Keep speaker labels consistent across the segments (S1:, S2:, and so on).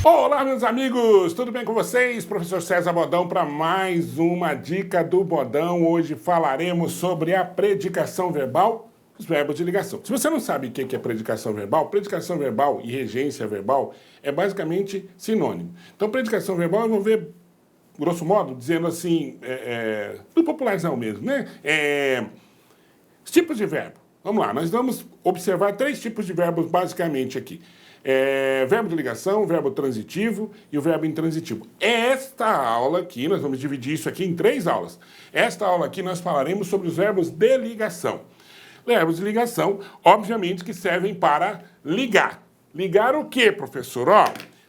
S1: Olá, meus amigos, tudo bem com vocês? Professor César Bodão para mais uma dica do Bodão. Hoje falaremos sobre a predicação verbal, os verbos de ligação. Se você não sabe o que é predicação verbal e regência verbal é basicamente sinônimo. Então, predicação verbal eu vou ver, grosso modo, dizendo assim, do popularzão mesmo, né? Os tipos de verbo. Vamos lá, nós vamos observar 3 tipos de verbos basicamente aqui. Verbo de ligação, verbo transitivo e o verbo intransitivo. Esta aula aqui, nós vamos dividir isso aqui em 3 aulas. Esta aula aqui nós falaremos sobre os verbos de ligação. Verbos de ligação, obviamente, que servem para ligar. Ligar o quê, professor?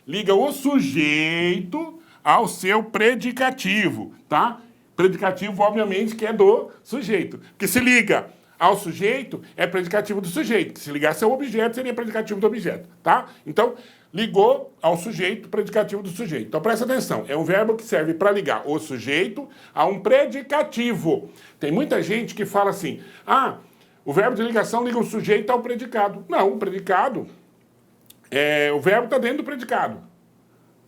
S1: Liga o sujeito ao seu predicativo, tá? Predicativo, obviamente, que é do sujeito. Porque se liga ao sujeito, é predicativo do sujeito. Se ligasse ao objeto, seria predicativo do objeto, tá? Então, ligou ao sujeito, predicativo do sujeito. Então, presta atenção. É um verbo que serve para ligar o sujeito a um predicativo. Tem muita gente que fala assim, o verbo de ligação liga o sujeito ao predicado. Não, o predicado, o verbo está dentro do predicado,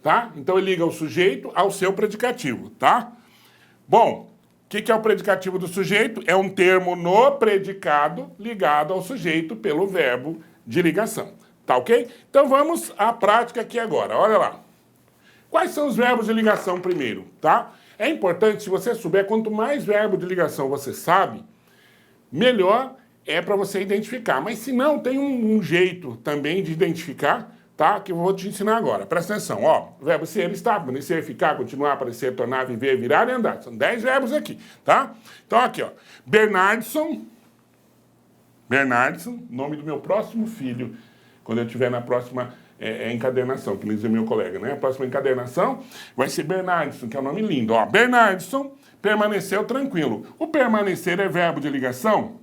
S1: tá? Então, ele liga o sujeito ao seu predicativo, tá? Bom, o que é o predicativo do sujeito? É um termo no predicado ligado ao sujeito pelo verbo de ligação. Tá ok? Então vamos à prática aqui agora. Olha lá. Quais são os verbos de ligação primeiro, tá? É importante, se você souber, quanto mais verbo de ligação você sabe, melhor é para você identificar. Mas se não, tem um jeito também de identificar, tá? Que eu vou te ensinar agora. Presta atenção, verbo ser, estar, permanecer, ficar, continuar, aparecer, tornar, viver, virar e andar. São 10 verbos aqui, tá? Então aqui, Bernardson, nome do meu próximo filho, quando eu estiver na próxima encadernação, que diz o meu colega, né? A próxima encadernação vai ser Bernardson, que é um nome lindo, Bernardson permaneceu tranquilo. O permanecer é verbo de ligação?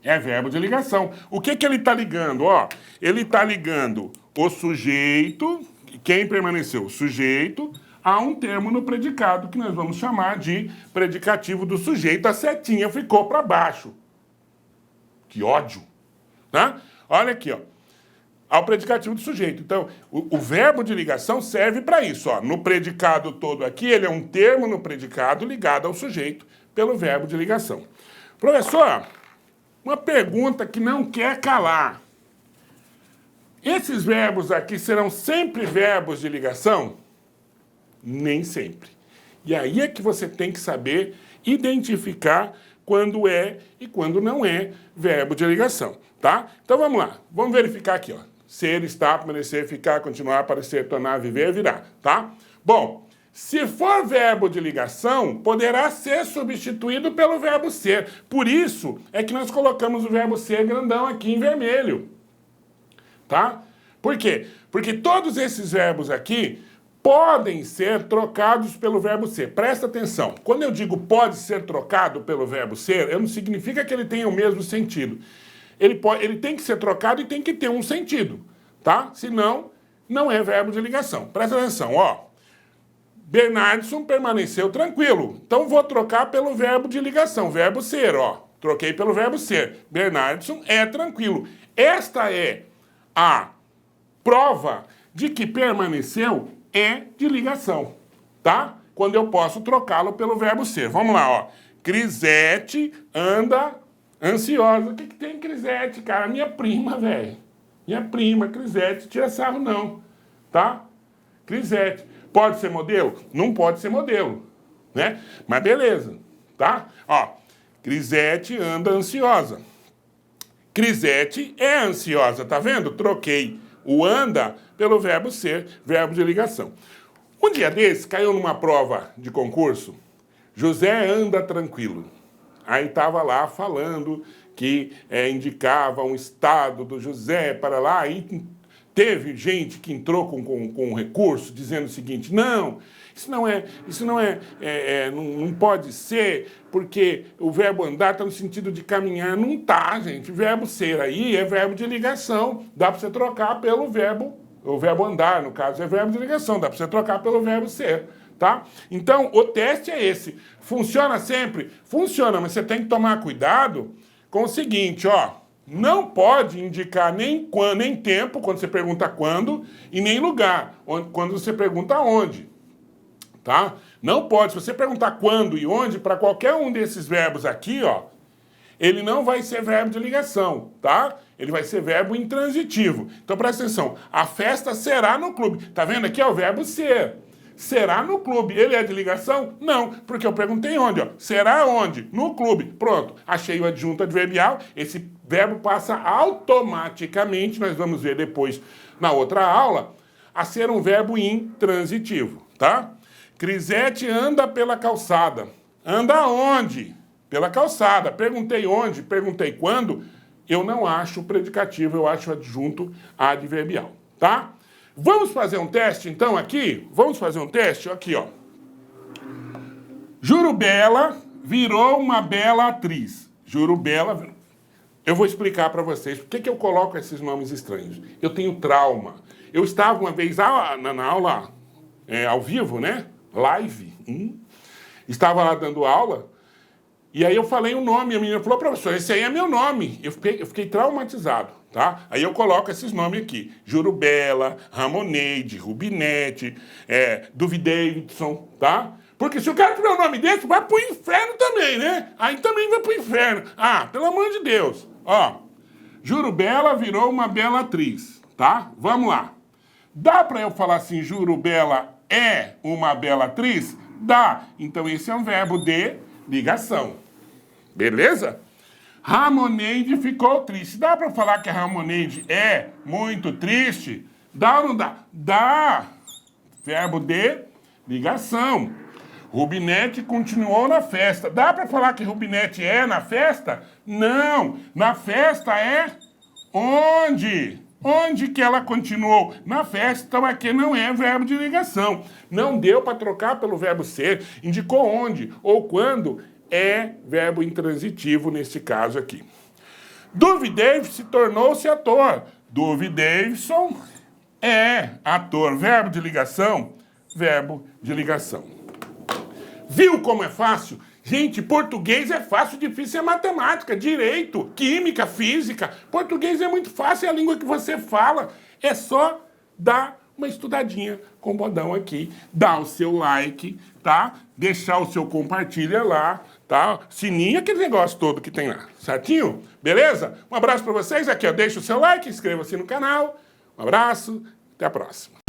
S1: É verbo de ligação. O que ele está ligando? Ele está ligando o sujeito, quem permaneceu? O sujeito, a um termo no predicado, que nós vamos chamar de predicativo do sujeito. A setinha ficou para baixo. Que ódio. Tá? Olha aqui, ao predicativo do sujeito. Então, o verbo de ligação serve para isso. No predicado todo aqui, ele é um termo no predicado ligado ao sujeito pelo verbo de ligação. Professor, uma pergunta que não quer calar. Esses verbos aqui serão sempre verbos de ligação? Nem sempre. E aí é que você tem que saber identificar quando é e quando não é verbo de ligação, tá? Então vamos lá, vamos verificar aqui, Ser, estar, permanecer, ficar, continuar, aparecer, tornar, viver, virar, tá? Bom, se for verbo de ligação, poderá ser substituído pelo verbo ser. Por isso é que nós colocamos o verbo ser grandão aqui em vermelho. Tá? Por quê? Porque todos esses verbos aqui podem ser trocados pelo verbo ser. Presta atenção. Quando eu digo pode ser trocado pelo verbo ser, não significa que ele tenha o mesmo sentido. Ele tem que ser trocado e tem que ter um sentido. Tá? Senão, não é verbo de ligação. Presta atenção, Bernardson permaneceu tranquilo. Então, vou trocar pelo verbo de ligação, verbo ser, Troquei pelo verbo ser. Bernardson é tranquilo. Esta é a prova de que permaneceu é de ligação, tá? Quando eu posso trocá-lo pelo verbo ser. Vamos lá, Crisete anda ansiosa. O que tem Crisete, cara? Minha prima, velho. Minha prima, Crisete. Tira sarro, não, tá? Crisete. Pode ser modelo? Não pode ser modelo, né? Mas beleza, tá? Crisete anda ansiosa. Crisete é ansiosa, tá vendo? Troquei o anda pelo verbo ser, verbo de ligação. Um dia desse, caiu numa prova de concurso, José anda tranquilo. Aí estava lá falando que indicava um estado do José para lá, e teve gente que entrou com um recurso dizendo o seguinte, não pode ser, porque o verbo andar está no sentido de caminhar. Não tá, gente. O verbo ser aí é verbo de ligação. Dá para você trocar pelo verbo, o verbo andar, no caso, é verbo de ligação. Dá para você trocar pelo verbo ser, tá? Então, o teste é esse. Funciona sempre? Funciona, mas você tem que tomar cuidado com o seguinte, não pode indicar nem tempo, quando você pergunta quando, e nem lugar, quando você pergunta onde. Tá? Não pode. Se você perguntar quando e onde, para qualquer um desses verbos aqui, ó, ele não vai ser verbo de ligação, tá? Ele vai ser verbo intransitivo. Então presta atenção. A festa será no clube. Tá vendo aqui? É o verbo ser. Será no clube. Ele é de ligação? Não, porque eu perguntei onde, ó. Será onde? No clube. Pronto. Achei o adjunto adverbial. Esse verbo passa automaticamente, nós vamos ver depois na outra aula, a ser um verbo intransitivo, tá? Crisete anda pela calçada. Anda onde? Pela calçada. Perguntei onde, perguntei quando. Eu não acho o predicativo, eu acho o adjunto adverbial, tá? Vamos fazer um teste, então, aqui? Vamos fazer um teste? Aqui, ó. Jurubela virou uma bela atriz. Jurubela... Eu vou explicar para vocês por que eu coloco esses nomes estranhos. Eu tenho trauma. Eu estava uma vez na aula ao vivo, né? Live. Estava lá dando aula. E aí eu falei o nome, e a menina falou, professor, esse aí é meu nome. Eu fiquei traumatizado, tá? Aí eu coloco esses nomes aqui. Jurubela, Ramoneide, Rubinete, Duvidavidson, tá? Porque se o cara tiver um nome desse, vai pro inferno também, né? Aí também vai pro inferno. Ah, pelo amor de Deus. Ó, Jurubela virou uma bela atriz, tá? Vamos lá. Dá pra eu falar assim, Jurubela é uma bela atriz? Dá. Então esse é um verbo de ligação. Beleza? Ramoneide ficou triste. Dá pra falar que a Ramoneide é muito triste? Dá ou não dá? Dá. Verbo de ligação. Rubinete continuou na festa. Dá pra falar que Rubinete é na festa? Não. Na festa é onde? Onde que ela continuou? Na festa, então aqui não é verbo de ligação. Não deu para trocar pelo verbo ser. Indicou onde ou quando, é verbo intransitivo nesse caso aqui. Duvidavidson tornou-se ator. Duvidavidson é ator. Verbo de ligação? Verbo de ligação. Viu como é fácil? Gente, português é fácil, difícil é matemática, direito, química, física. Português é muito fácil, é a língua que você fala. É só dar uma estudadinha com o Bodão aqui, dar o seu like, tá? Deixar o seu compartilha lá, tá? Sininho, aquele negócio todo que tem lá, certinho? Beleza? Um abraço pra vocês aqui, ó. Deixa o seu like, inscreva-se no canal. Um abraço, até a próxima.